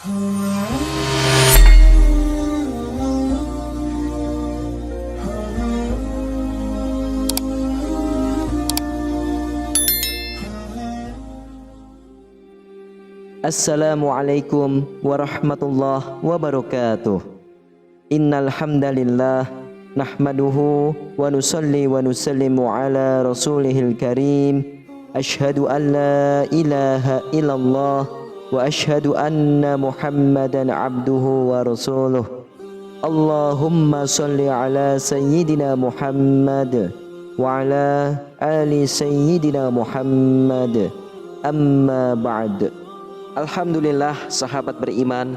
Assalamualaikum warahmatullahi wabarakatuh. Innal hamdalillah nahmaduhu wa nusalli wa nusallimu ala rasulihil karim. Asyhadu an la ilaha illallah wa asyhadu anna Muhammadan abduhu wa rasuluh. Allahumma salli ala sayyidina Muhammad wa ala ali sayyidina Muhammad. Amma ba'd. Alhamdulillah sahabat beriman,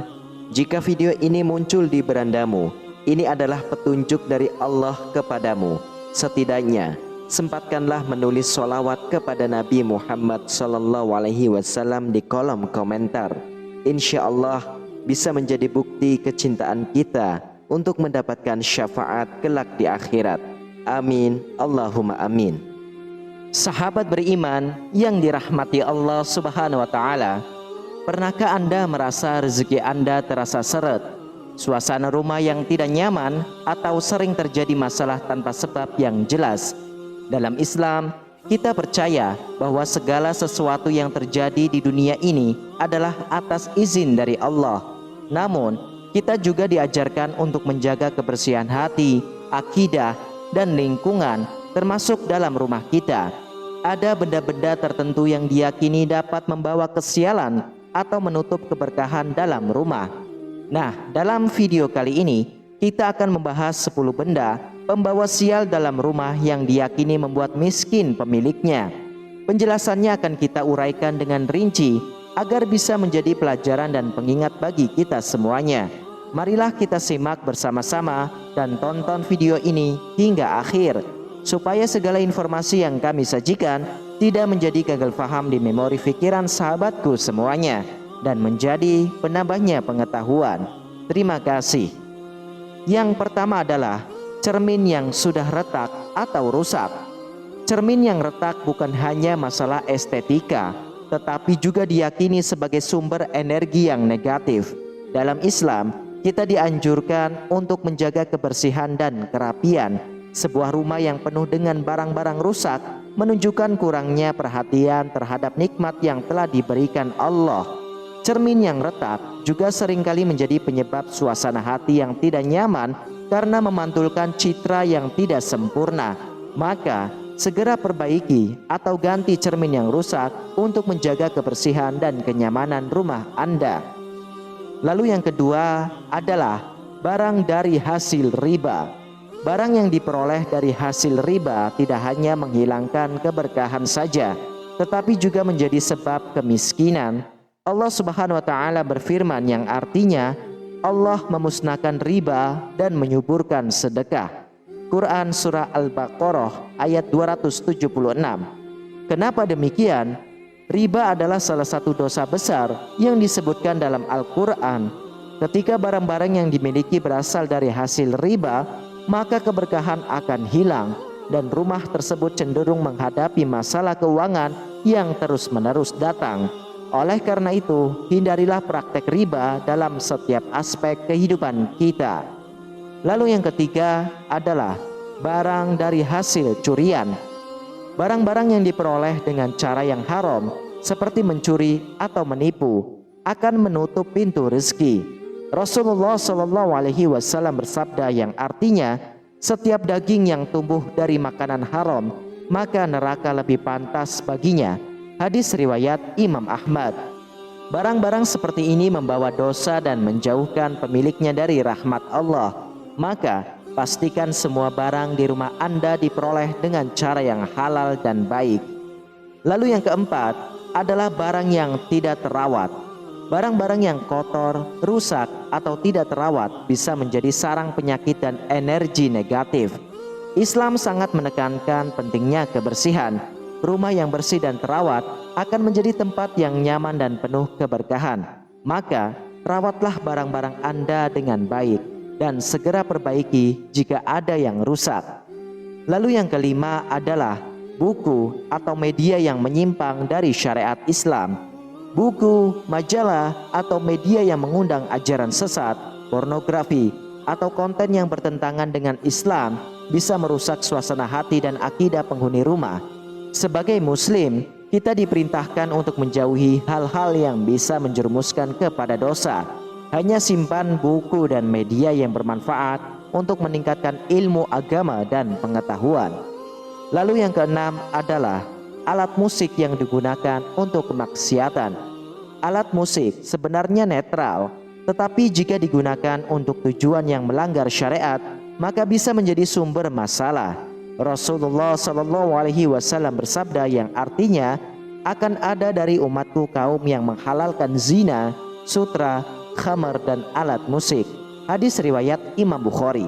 jika video ini muncul di berandamu, ini adalah petunjuk dari Allah kepadamu. Setidaknya sempatkanlah menulis sholawat kepada Nabi Muhammad SAW di kolom komentar. Insya Allah bisa menjadi bukti kecintaan kita untuk mendapatkan syafaat kelak di akhirat. Amin, Allahumma amin. Sahabat beriman yang dirahmati Allah Subhanahu wa Ta'ala, pernahkah Anda merasa rezeki Anda terasa seret, suasana rumah yang tidak nyaman, atau sering terjadi masalah tanpa sebab yang jelas? Dalam Islam, kita percaya bahwa segala sesuatu yang terjadi di dunia ini adalah atas izin dari Allah. Namun, kita juga diajarkan untuk menjaga kebersihan hati, akidah, dan lingkungan, termasuk dalam rumah kita. Ada benda-benda tertentu yang diyakini dapat membawa kesialan atau menutup keberkahan dalam rumah. Nah, dalam video kali ini kita akan membahas 10 benda pembawa sial dalam rumah yang diyakini membuat miskin pemiliknya. Penjelasannya akan kita uraikan dengan rinci agar bisa menjadi pelajaran dan pengingat bagi kita semuanya. Marilah kita simak bersama-sama dan tonton video ini hingga akhir, supaya segala informasi yang kami sajikan tidak menjadi gagal faham di memori pikiran sahabatku semuanya dan menjadi penambahnya pengetahuan. Terima kasih. Yang pertama adalah cermin yang sudah retak atau rusak. Cermin yang retak bukan hanya masalah estetika, tetapi juga diyakini sebagai sumber energi yang negatif. Dalam Islam, kita dianjurkan untuk menjaga kebersihan dan kerapian. Sebuah rumah yang penuh dengan barang-barang rusak menunjukkan kurangnya perhatian terhadap nikmat yang telah diberikan Allah. Cermin yang retak juga seringkali menjadi penyebab suasana hati yang tidak nyaman karena memantulkan citra yang tidak sempurna. Maka segera perbaiki atau ganti cermin yang rusak untuk menjaga kebersihan dan kenyamanan rumah Anda. Lalu yang kedua adalah barang dari hasil riba. Barang yang diperoleh dari hasil riba tidak hanya menghilangkan keberkahan saja, tetapi juga menjadi sebab kemiskinan. Allah Subhanahu wa Ta'ala berfirman yang artinya Allah memusnahkan riba dan menyuburkan sedekah. Quran Surah Al-Baqarah ayat 276. Kenapa demikian? Riba adalah salah satu dosa besar yang disebutkan dalam Al-Quran. Ketika barang-barang yang dimiliki berasal dari hasil riba, maka keberkahan akan hilang dan rumah tersebut cenderung menghadapi masalah keuangan yang terus-menerus datang. Oleh karena itu, hindarilah praktek riba dalam setiap aspek kehidupan kita. Lalu yang ketiga adalah barang dari hasil curian. Barang-barang yang diperoleh dengan cara yang haram, seperti mencuri atau menipu, akan menutup pintu rezeki. Rasulullah SAW bersabda yang artinya, setiap daging yang tumbuh dari makanan haram, maka neraka lebih pantas baginya. Hadis riwayat Imam Ahmad. Barang-barang seperti ini membawa dosa dan menjauhkan pemiliknya dari rahmat Allah. Maka pastikan semua barang di rumah Anda diperoleh dengan cara yang halal dan baik. Lalu yang keempat adalah barang yang tidak terawat. Barang-barang yang kotor, rusak, atau tidak terawat bisa menjadi sarang penyakit dan energi negatif. Islam sangat menekankan pentingnya kebersihan. Rumah yang bersih dan terawat akan menjadi tempat yang nyaman dan penuh keberkahan. Maka, rawatlah barang-barang Anda dengan baik dan segera perbaiki jika ada yang rusak. Lalu yang kelima adalah buku atau media yang menyimpang dari syariat Islam. buku, majalah, atau media yang mengundang ajaran sesat, pornografi, atau konten yang bertentangan dengan Islam bisa merusak suasana hati dan akidah penghuni rumah. Sebagai muslim, kita diperintahkan untuk menjauhi hal-hal yang bisa menjerumuskan kepada dosa. Hanya simpan buku dan media yang bermanfaat untuk meningkatkan ilmu agama dan pengetahuan. Lalu yang keenam adalah alat musik yang digunakan untuk kemaksiatan. Alat musik sebenarnya netral, tetapi jika digunakan untuk tujuan yang melanggar syariat, maka bisa menjadi sumber masalah. Rasulullah SAW bersabda yang artinya, akan ada dari umatku kaum yang menghalalkan zina, sutra, khamar, dan alat musik. Hadis riwayat Imam Bukhari.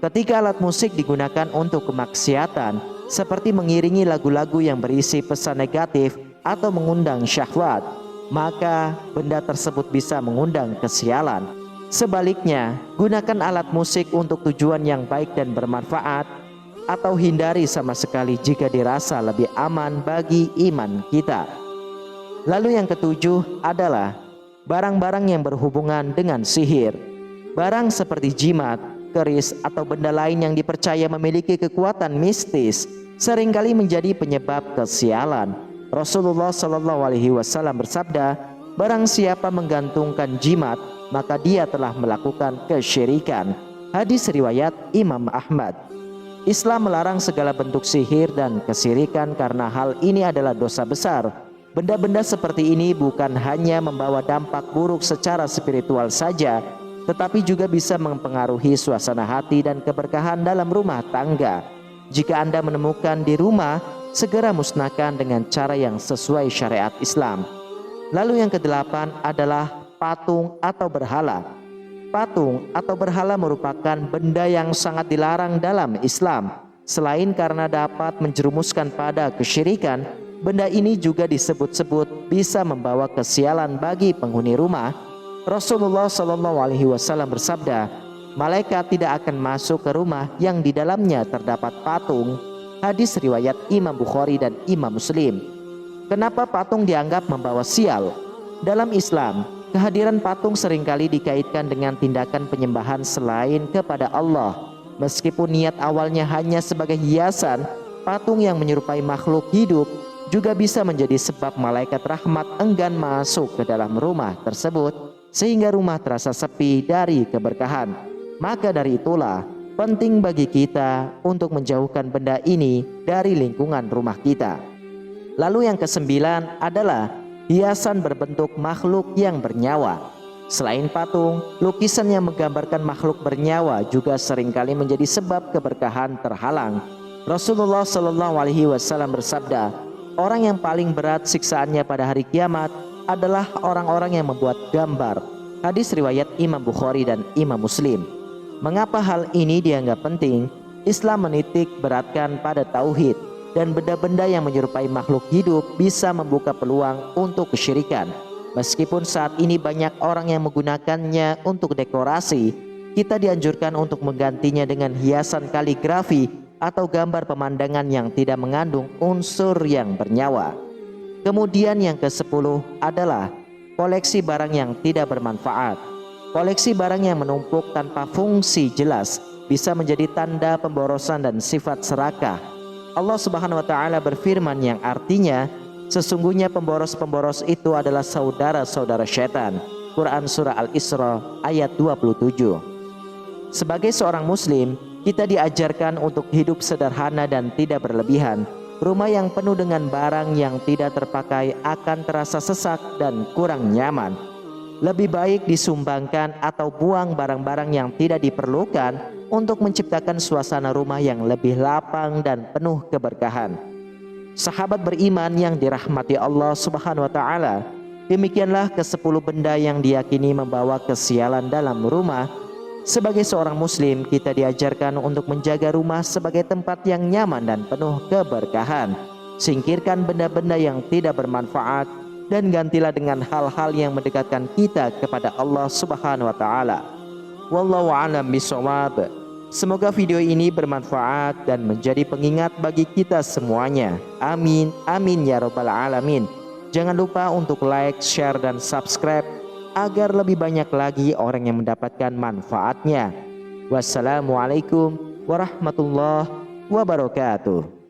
Ketika alat musik digunakan untuk kemaksiatan, seperti mengiringi lagu-lagu yang berisi pesan negatif atau mengundang syahwat, maka benda tersebut bisa mengundang kesialan. Sebaliknya, gunakan alat musik untuk tujuan yang baik dan bermanfaat, atau hindari sama sekali jika dirasa lebih aman bagi iman kita. Lalu yang ketujuh adalah barang-barang yang berhubungan dengan sihir. Barang seperti jimat, keris, atau benda lain yang dipercaya memiliki kekuatan mistis seringkali menjadi penyebab kesialan. Rasulullah SAW bersabda, barang siapa menggantungkan jimat, maka dia telah melakukan kesyirikan. Hadis riwayat Imam Ahmad. Islam melarang segala bentuk sihir dan kesyirikan karena hal ini adalah dosa besar. Benda-benda seperti ini bukan hanya membawa dampak buruk secara spiritual saja, tetapi juga bisa mempengaruhi suasana hati dan keberkahan dalam rumah tangga. Jika Anda menemukan di rumah, segera musnahkan dengan cara yang sesuai syariat Islam. Lalu yang kedelapan adalah patung atau berhala. Patung atau berhala merupakan benda yang sangat dilarang dalam Islam. Selain karena dapat menjerumuskan pada kesyirikan, benda ini juga disebut-sebut bisa membawa kesialan bagi penghuni rumah. Rasulullah SAW bersabda, malaikat tidak akan masuk ke rumah yang di dalamnya terdapat patung. Hadis riwayat Imam Bukhari dan Imam Muslim. Kenapa patung dianggap membawa sial? Dalam Islam, kehadiran patung seringkali dikaitkan dengan tindakan penyembahan selain kepada Allah. Meskipun niat awalnya hanya sebagai hiasan, patung yang menyerupai makhluk hidup juga bisa menjadi sebab malaikat rahmat enggan masuk ke dalam rumah tersebut, sehingga rumah terasa sepi dari keberkahan. Maka dari itulah penting bagi kita untuk menjauhkan benda ini dari lingkungan rumah kita. Lalu yang kesembilan adalah hiasan berbentuk makhluk yang bernyawa. Selain patung, lukisan yang menggambarkan makhluk bernyawa juga seringkali menjadi sebab keberkahan terhalang. Rasulullah SAW bersabda, orang yang paling berat siksaannya pada hari kiamat adalah orang-orang yang membuat gambar. Hadis riwayat Imam Bukhari dan Imam Muslim. Mengapa hal ini dianggap penting? Islam menitik beratkan pada tauhid, dan benda-benda yang menyerupai makhluk hidup bisa membuka peluang untuk kesyirikan. Meskipun saat ini banyak orang yang menggunakannya untuk dekorasi, kita dianjurkan untuk menggantinya dengan hiasan kaligrafi atau gambar pemandangan yang tidak mengandung unsur yang bernyawa. Kemudian yang ke-10 adalah koleksi barang yang tidak bermanfaat. Koleksi barang yang menumpuk tanpa fungsi jelas bisa menjadi tanda pemborosan dan sifat serakah. Allah Subhanahu wa taala berfirman yang artinya, sesungguhnya pemboros-pemboros itu adalah saudara-saudara syaitan. Quran Surah Al-Isra ayat 27. Sebagai seorang muslim, kita diajarkan untuk hidup sederhana dan tidak berlebihan. Rumah yang penuh dengan barang yang tidak terpakai akan terasa sesak dan kurang nyaman. Lebih baik disumbangkan atau buang barang-barang yang tidak diperlukan untuk menciptakan suasana rumah yang lebih lapang dan penuh keberkahan. Sahabat beriman yang dirahmati Allah Subhanahu wa taala, demikianlah ke-10 benda yang diyakini membawa kesialan dalam rumah. Sebagai seorang muslim, kita diajarkan untuk menjaga rumah sebagai tempat yang nyaman dan penuh keberkahan. Singkirkan benda-benda yang tidak bermanfaat dan gantilah dengan hal-hal yang mendekatkan kita kepada Allah Subhanahu wa taala. Wallahu a'lam bishawab. Semoga video ini bermanfaat dan menjadi pengingat bagi kita semuanya. Amin, amin ya rabbal alamin. Jangan lupa untuk like, share, dan subscribe agar lebih banyak lagi orang yang mendapatkan manfaatnya. Wassalamualaikum warahmatullahi wabarakatuh.